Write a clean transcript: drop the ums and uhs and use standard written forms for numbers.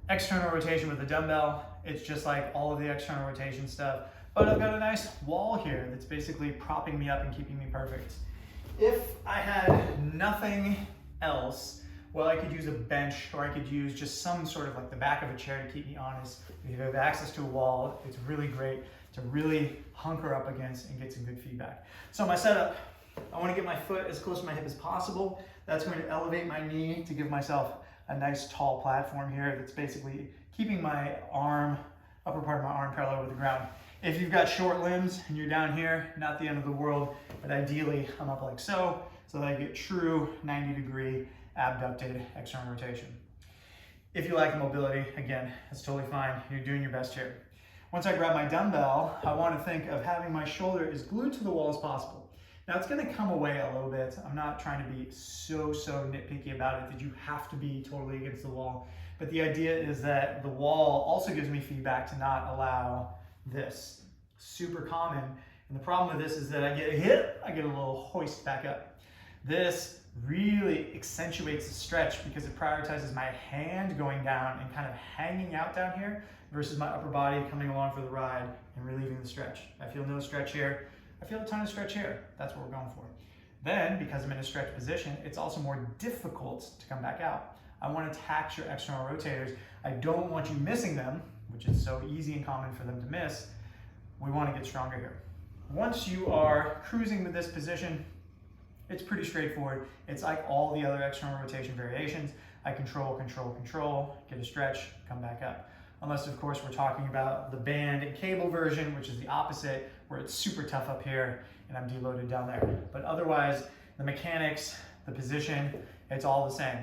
external rotation with a dumbbell. It's just like all of the external rotation stuff, but I've got a nice wall here that's basically propping me up and keeping me perfect. If I had nothing else, well, I could use a bench, or I could use just some sort of like the back of a chair to keep me honest. If you have access to a wall, it's really great to really hunker up against and get some good feedback. So my setup, I want to get my foot as close to my hip as possible. That's going to elevate my knee to give myself a nice tall platform here that's basically keeping my arm, upper part of my arm parallel with the ground. If you've got short limbs and you're down here, not the end of the world, but ideally I'm up like so that I get true 90-degree abducted external rotation. If you lack mobility, again, that's totally fine. You're doing your best here. Once I grab my dumbbell, I want to think of having my shoulder as glued to the wall as possible. Now it's going to come away a little bit. I'm not trying to be so nitpicky about it that you have to be totally against the wall. But the idea is that the wall also gives me feedback to not allow this. Super common. And the problem with this is that I get a hit, I get a little hoist back up. This really accentuates the stretch because it prioritizes my hand going down and kind of hanging out down here versus my upper body coming along for the ride and relieving the stretch. I feel no stretch here. I feel a ton of stretch here. That's what we're going for. Then, because I'm in a stretch position, it's also more difficult to come back out. I want to tax your external rotators. I don't want you missing them, which is so easy and common for them to miss. We want to get stronger here. Once you are cruising with this position, it's pretty straightforward. It's like all the other external rotation variations. I control, get a stretch, come back up. Unless, of course, we're talking about the band and cable version, which is the opposite, where it's super tough up here and I'm deloaded down there. But otherwise, the mechanics, the position, it's all the same.